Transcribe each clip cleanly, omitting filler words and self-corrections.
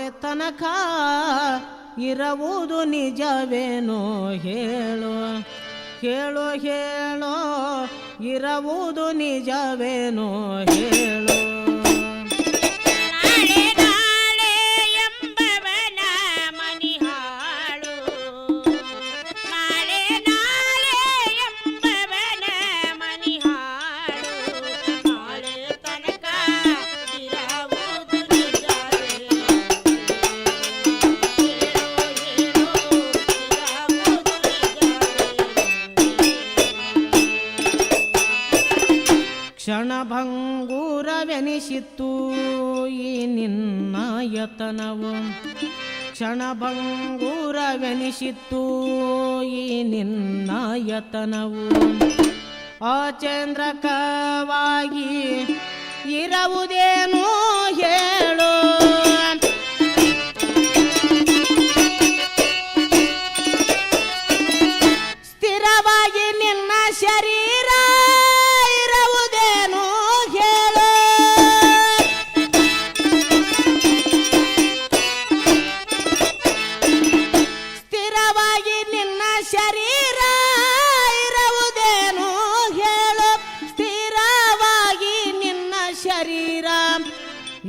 ನಾಳೆ ತನಕ ಇರುವುದು ನಿಜವೇನೋ ಹೇಳೋ ಹೇಳೋ ಹೇಳೋ ಇರುವುದು ನಿಜವೇನೋ ಹೇಳೋ ಕ್ಷಣಭಂಗೂರವೆನಿಸಿತ್ತು ಈ ನಿನ್ನ ಯತನವು ಕ್ಷಣಭಂಗೂರವೆನಿಸಿತ್ತು ಈ ನಿನ್ನ ಯತನವು ಅಚಂದ್ರಕವಾಗಿ ಇರುವುದೇನೋ ಹೇಳೋ ಸ್ಥಿರವಾಗಿ ನಿನ್ನ ಶರೀರ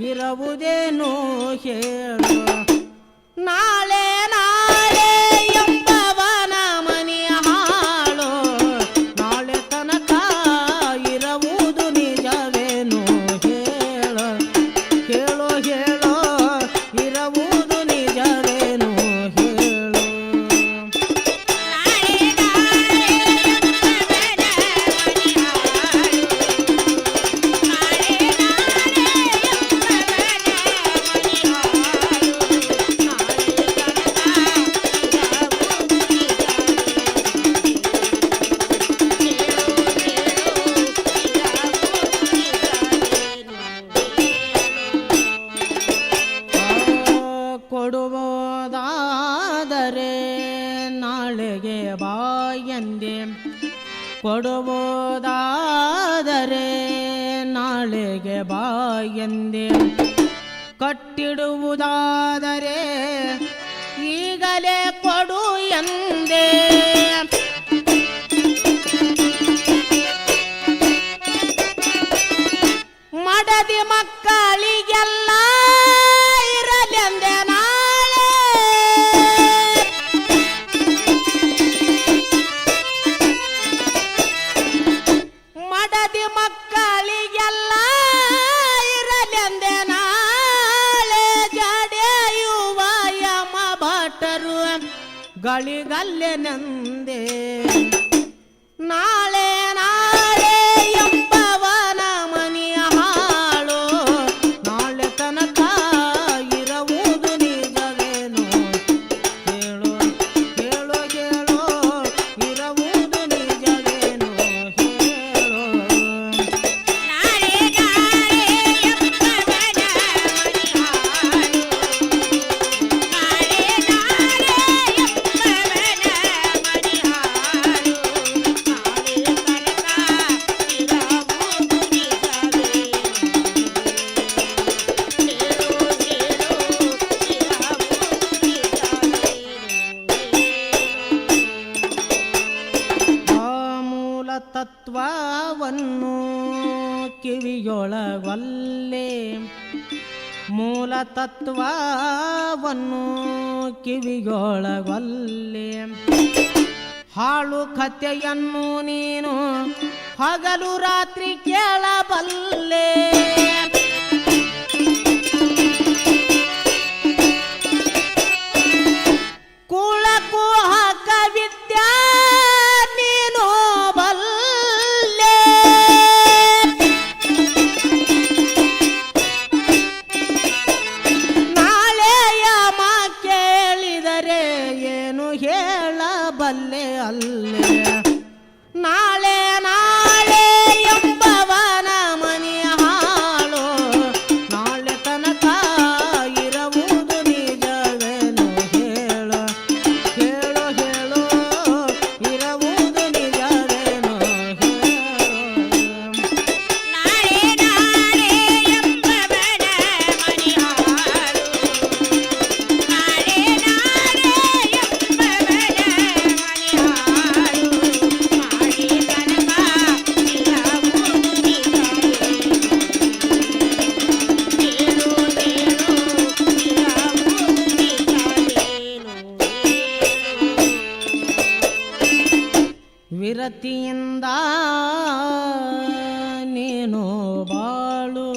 ಇರುವುದೇನೋ ಹೇಳು ನಾಳೆ ನಾಳೆ ಎಂಬವನ ಮನೆಯ ಹಾಳು ನಾಳೆ ತನಕ ಇರುವುದು ನಿಜವೇನೋ ಹೇಳು ಹೇಳೋ ಹೇಳೋ ಇರುವುದು ನಿಜವೇನೋ ಹೇಳು ಕೊಡುವುದಾದರೆ ನಾಳೆಗೆ ಬಾಯಂದೆ ಕೊಡುವುದಾದರೆ ನಾಳೆಗೆ ಬಾಯಂದೆ ಕಟ್ಟಿಡುವುದಾದರೆ ಈಗಲೇ ಕೊಡು ಎಂದೆ ಮಡದಿ ಮಕ್ಕಳಿಗೆಲ್ಲ ಇರಲೆಂದೆ ನಾಳೆ ಮಡದಿ ಮಕ್ಕಳಿಗೆಲ್ಲ ಇರಲೆಂದೆ ನಾಳೆ ಜಡೆಯುವ ಯಮ ಭಟರು ಗಳಿಗಲ್ಲೆನೆಂದೆ ನಾಳೆ ನಾಳೆ ಎಂಬವನ ಮನೆಯ ಹಾಳು ನಾಳೆ ತನಕ ಇರುವುದು ನಿಜವೇನೋ ಹೇಳೋ ಹೇಳೋ ಹೇಳೋ ಇರುವುದು ನಿಜವೇನೋ ಹೇಳೋ ತತ್ವವನ್ನು ಕಿವಿಯೊಳಗೊಲ್ಲೆ ಮೂಲ ತತ್ವವನ್ನು ಕಿವಿಯೊಳಗೊಲ್ಲೆ ಹಾಳು ಕಥೆಯನ್ನು ನೀನು ಹಗಲು ರಾತ್ರಿ ಕೇಳಬಲ್ಲೆ ಕುಳಕು ಹಾಕ ವಿದ್ಯಾ ನೀನು ಬಲ್ಲೆ ನಾಳೆಯ ಮಾ ಕೇಳಿದರೆ ಏನು ಹೇಳಬಲ್ಲೆ ಅಲ್ಲೇ ನಾಳೆ ನಾಳೆ ಎಂಬವನ ಮನೆಯ ಹಾಳು ನೀನು ಬಾಳು